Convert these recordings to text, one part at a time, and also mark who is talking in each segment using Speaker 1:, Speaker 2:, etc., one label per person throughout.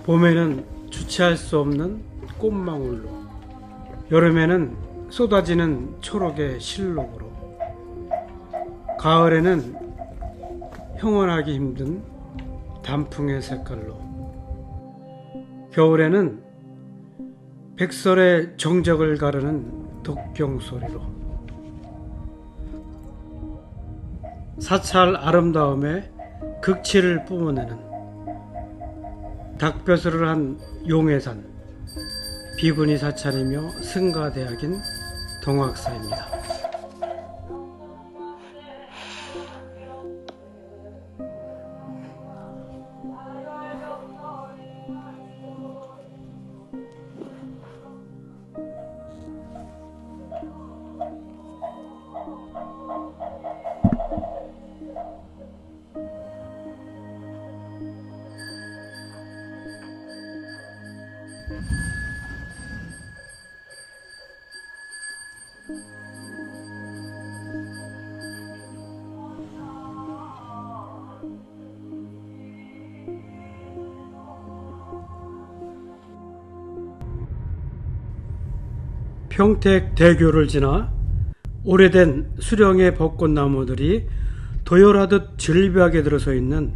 Speaker 1: 봄에는 주체할 수 없는 꽃망울로, 여름에는 쏟아지는 초록의 실록으로, 가을에는 형언하기 힘든 단풍의 색깔로, 겨울에는 백설의 정적을 가르는 독경 소리로, 사찰 아름다움에 극치를 뿜어내는 닭벼슬을 한 용해산, 비구니 사찰이며 승가대학인 동학사입니다. 평택대교를 지나 오래된 수령의 벚꽃나무들이 도열하듯 질비하게 들어서 있는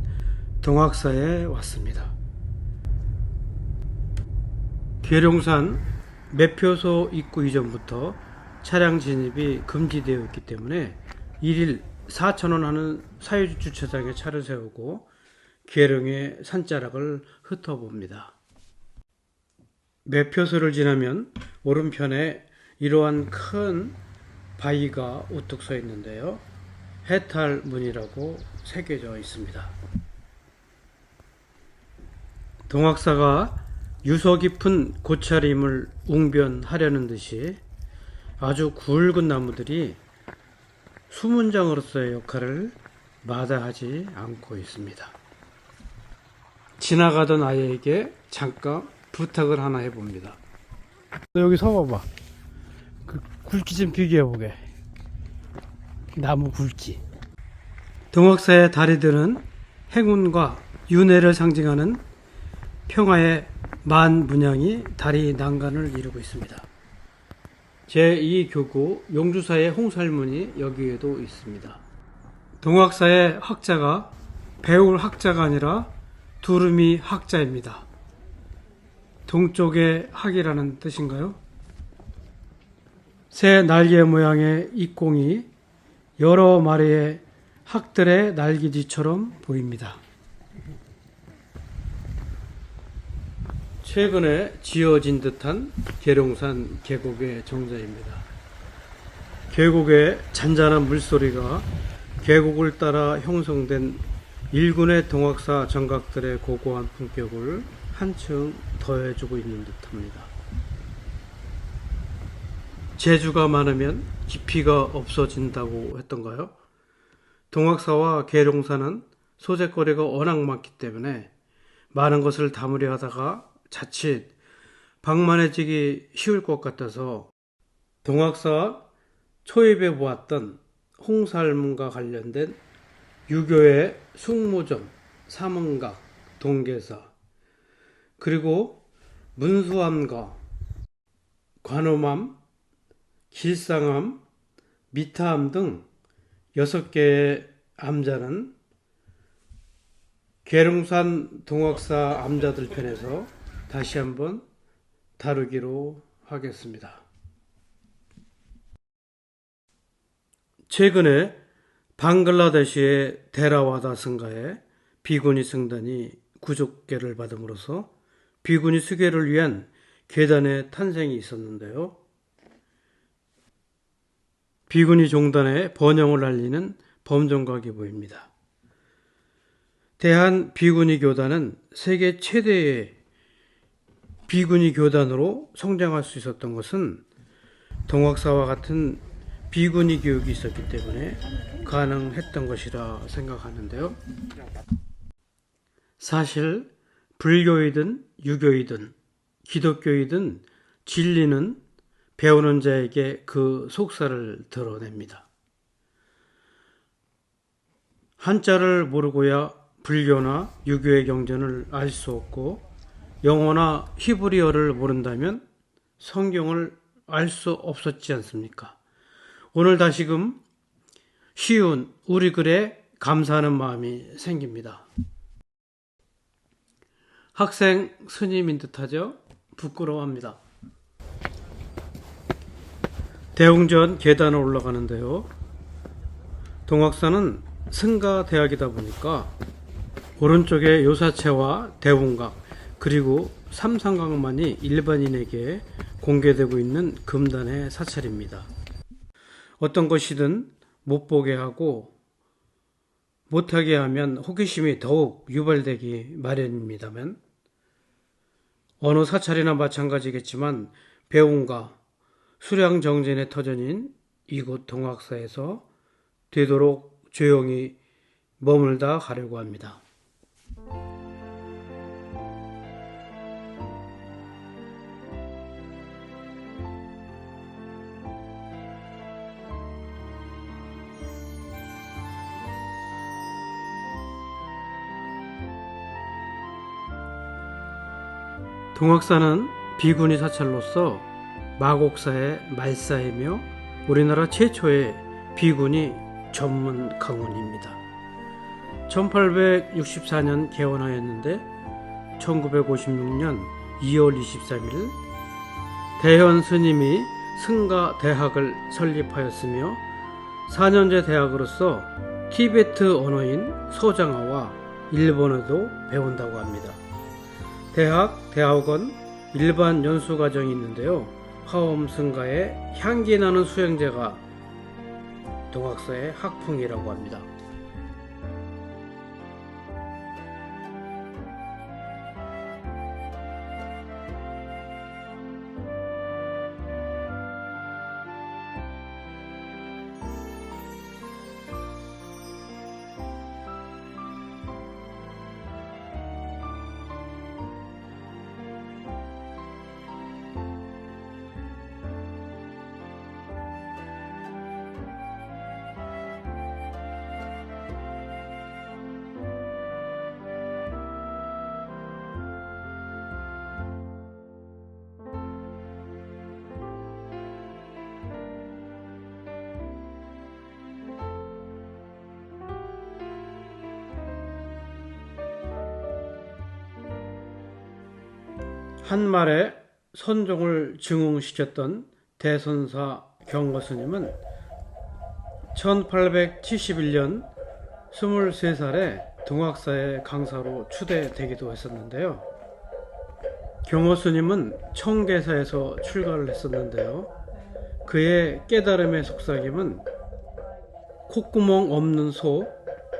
Speaker 1: 동학사에 왔습니다. 계룡산 매표소 입구 이전부터 차량 진입이 금지되어 있기 때문에 1일 4,000원 하는 사유지 주차장에 차를 세우고 계룡의 산자락을 흩어봅니다. 매표소를 지나면 오른편에 이러한 큰 바위가 우뚝 서 있는데요. 해탈문이라고 새겨져 있습니다. 동학사가 유서 깊은 고차림을 웅변하려는 듯이 아주 굵은 나무들이 수문장으로서의 역할을 마다하지 않고 있습니다. 지나가던 아이에게 잠깐 부탁을 하나 해봅니다. 너 여기 서봐봐. 그 굵기 좀 비교해보게. 나무 굵기. 동학사의 다리들은 행운과 윤회를 상징하는 평화의 만문양이 다리 난간을 이루고 있습니다. 제2교구 용주사의 홍살문이 여기에도 있습니다. 동학사의 학자가 배울 학자가 아니라 두루미 학자입니다. 동쪽의 학이라는 뜻인가요? 새 날개 모양의 ik공이 여러 마리의 학들의 날개짓처럼 보입니다. 최근에 지어진 듯한 계룡산 계곡의 정자입니다. 계곡의 잔잔한 물소리가 계곡을 따라 형성된 일군의 동학사 정각들의 고고한 품격을 한층 더해주고 있는 듯합니다. 재주가 많으면 깊이가 없어진다고 했던가요? 동학사와 계룡사는 소재거리가 워낙 많기 때문에 많은 것을 담으려 하다가 자칫 방만해지기 쉬울 것 같아서 동학사와 초입에 보았던 홍살문과 관련된 유교의 숙모점, 삼흥각, 동계사, 그리고 문수암과 관음암, 길상암, 미타암 등 6개의 암자는 계룡산 동학사 암자들 편에서 다시 한번 다루기로 하겠습니다. 최근에 방글라데시의 데라와다 승가에 비구니 승단이 구족계를 받음으로써 비구니 수계를 위한 계단의 탄생이 있었는데요. 비구니 종단의 번영을 알리는 범종각이 보입니다. 대한 비구니 교단은 세계 최대의 비구니 교단으로 성장할 수 있었던 것은 동학사와 같은 비구니 교육이 있었기 때문에 가능했던 것이라 생각하는데요. 사실 불교이든 유교이든 기독교이든 진리는 배우는 자에게 그 속살을 드러냅니다. 한자를 모르고야 불교나 유교의 경전을 알 수 없고 영어나 히브리어를 모른다면 성경을 알 수 없었지 않습니까? 오늘 다시금 쉬운 우리 글에 감사하는 마음이 생깁니다. 학생 스님인 듯하죠? 부끄러워합니다. 대웅전 계단을 올라가는데요. 동학사는 승가대학이다 보니까 오른쪽에 요사체와 대웅각 그리고 삼성각만이 일반인에게 공개되고 있는 금단의 사찰입니다. 어떤 것이든 못 보게 하고 못하게 하면 호기심이 더욱 유발되기 마련입니다만 어느 사찰이나 마찬가지겠지만 배움과 수량정진의 터전인 이곳 동학사에서 되도록 조용히 머물다 가려고 합니다. 동학사는 비구니 사찰로서 마곡사의 말사이며 우리나라 최초의 비구니 전문 강원입니다. 1864년 개원하였는데 1956년 2월 23일 대현 스님이 승가대학을 설립하였으며 4년제 대학으로서 티베트 언어인 서장어와 일본어도 배운다고 합니다. 대학원 일반 연수과정이 있는데요. 화엄승가의 향기나는 수행제가 동학사의 학풍이라고 합니다. 한말에 선종을 증흥시켰던 대선사 경거스님은 1871년 23살에 동학사의 강사로 추대되기도 했었는데요. 경어스님은 청계사에서 출가를 했었는데요. 그의 깨달음의 속삭임은 콧구멍 없는 소,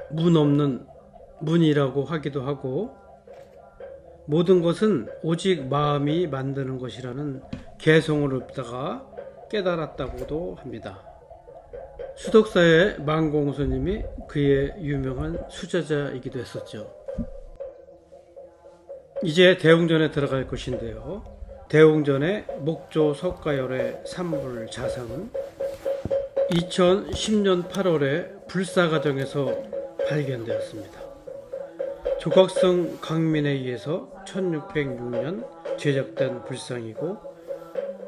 Speaker 1: 문 없는 문이라고 하기도 하고 모든 것은 오직 마음이 만드는 것이라는 개성을 읊다가 깨달았다고도 합니다. 수덕사의 만공스님이 그의 유명한 수자자이기도 했었죠. 이제 대웅전에 들어갈 것인데요. 대웅전의 목조 석가열의 산불 자상은 2010년 8월에 불사가정에서 발견되었습니다. 조각성 강민에 의해서 1606년 제작된 불상이고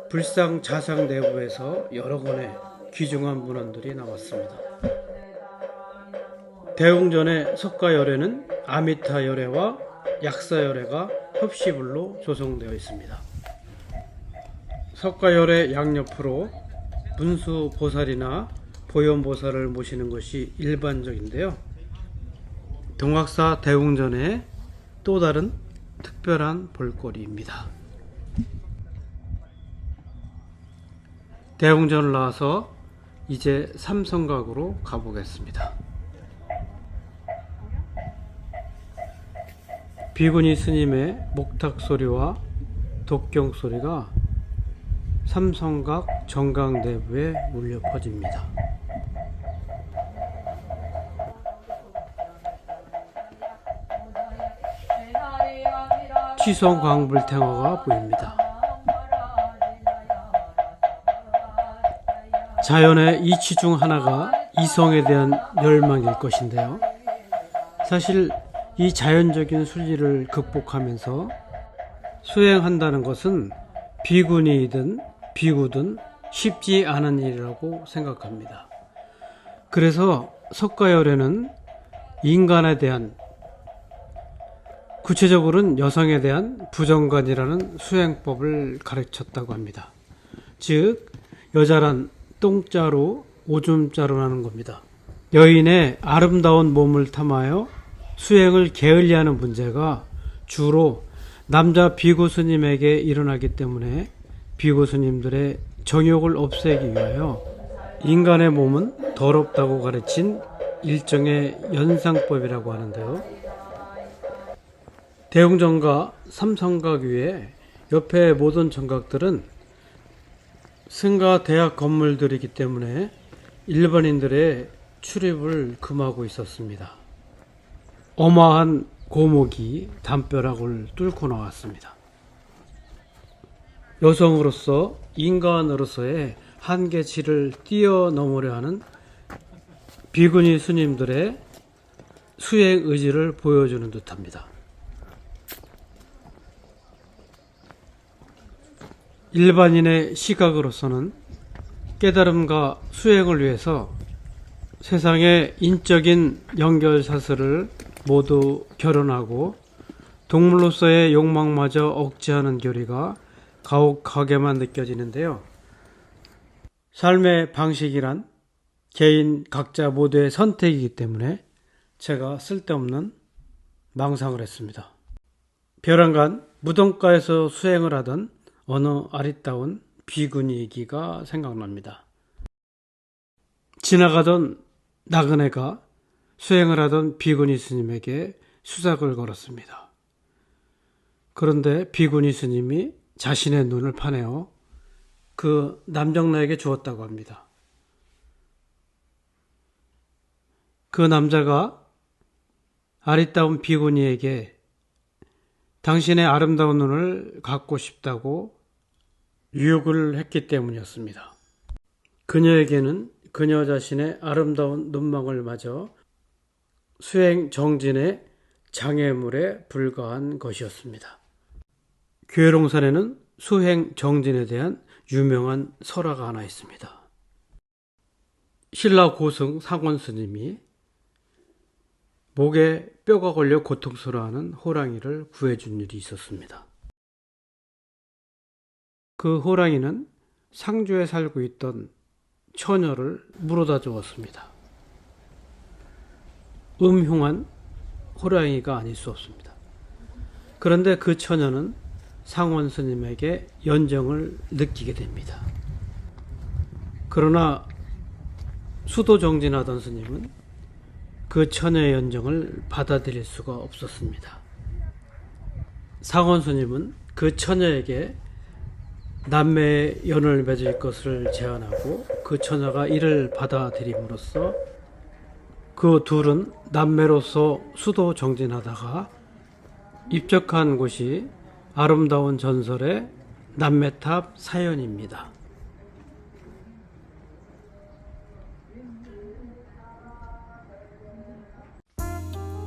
Speaker 1: 불상 자상 내부에서 여러 권의 귀중한 문헌들이 나왔습니다. 대웅전의 석가열애는 아미타열애와 약사열애가 협시불로 조성되어 있습니다. 석가열애 양옆으로 문수보살이나 보현보살을 모시는 것이 일반적인데요. 동학사 대웅전의 또 다른 특별한 볼거리입니다. 대웅전을 나와서 이제 삼성각으로 가보겠습니다. 비구니 스님의 목탁 소리와 독경 소리가 삼성각 정각 내부에 울려 퍼집니다. 취성광불탱화가 보입니다. 자연의 이치 중 하나가 이성에 대한 열망일 것인데요. 사실 이 자연적인 순리를 극복하면서 수행한다는 것은 비군이든 비구든 쉽지 않은 일이라고 생각합니다. 그래서 석가열에는 인간에 대한, 구체적으로는 여성에 대한 부정관이라는 수행법을 가르쳤다고 합니다. 즉 여자란 똥자루 오줌자루라는 겁니다. 여인의 아름다운 몸을 탐하여 수행을 게을리하는 문제가 주로 남자 비구 스님에게 일어나기 때문에 비구 스님들의 정욕을 없애기 위하여 인간의 몸은 더럽다고 가르친 일종의 연상법이라고 하는데요. 대웅정가 삼성각 위에 옆에 모든 정각들은 승가 대학 건물들이기 때문에 일반인들의 출입을 금하고 있었습니다. 어마한 고목이 담벼락을 뚫고 나왔습니다. 여성으로서 인간으로서의 한계치를 뛰어넘으려 하는 비구니 스님들의 수행 의지를 보여주는 듯합니다. 일반인의 시각으로서는 깨달음과 수행을 위해서 세상의 인적인 연결사슬을 모두 결혼하고 동물로서의 욕망마저 억제하는 교리가 가혹하게만 느껴지는데요. 삶의 방식이란 개인 각자 모두의 선택이기 때문에 제가 쓸데없는 망상을 했습니다. 벼랑간 무덤가에서 수행을 하던 어느 아리따운 비구니 얘기가 생각납니다. 지나가던 나그네가 수행을 하던 비구니 스님에게 수작을 걸었습니다. 그런데 비구니 스님이 자신의 눈을 파내어 그 남정네에게 주었다고 합니다. 그 남자가 아리따운 비구니에게 당신의 아름다운 눈을 갖고 싶다고 유혹을 했기 때문이었습니다. 그녀에게는 그녀 자신의 아름다운 눈망울 마저 수행 정진의 장애물에 불과한 것이었습니다. 괴롱산에는 수행 정진에 대한 유명한 설화가 하나 있습니다. 신라 고승 상원 스님이 목에 뼈가 걸려 고통스러워하는 호랑이를 구해준 일이 있었습니다. 그 호랑이는 상주에 살고 있던 처녀를 물어다 주었습니다. 음흉한 호랑이가 아닐 수 없습니다. 그런데 그 처녀는 상원 스님에게 연정을 느끼게 됩니다. 그러나 수도 정진하던 스님은 그 처녀의 연정을 받아들일 수가 없었습니다. 상원 스님은 그 처녀에게 남매의 연을 맺을 것을 제안하고 그 처녀가 이를 받아들임으로써 그 둘은 남매로서 수도 정진하다가 입적한 곳이 아름다운 전설의 남매탑 사연입니다.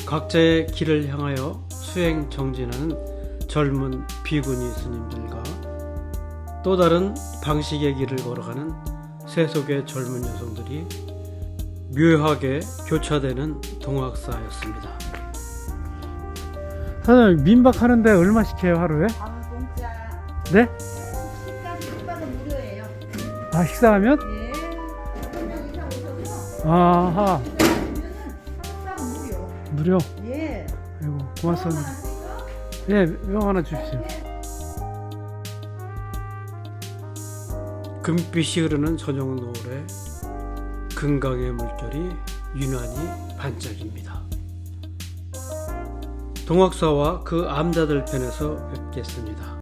Speaker 1: 각자의 길을 향하여 수행 정진하는 젊은 비구니 스님들과 또 다른 방식의 길을 걸어가는 세속의 젊은 여성들이 묘하게 교차되는 동학사였습니다. 사장님, 민박하는데 얼마씩 해요, 하루에?
Speaker 2: 공짜.
Speaker 1: 네?
Speaker 2: 식사는 무료예요.
Speaker 1: 아, 식사하면?
Speaker 2: 예. 5명 이상 오셔서
Speaker 1: 아하,
Speaker 2: 식사는 무료.
Speaker 1: 무료.
Speaker 2: 예.
Speaker 1: 아이고, 고맙습니다. 예, 명 하나 주십시오. 금빛이 흐르는 저녁 노을에 금강의 물결이 유난히 반짝입니다. 동학사와 그 암자들 편에서 뵙겠습니다.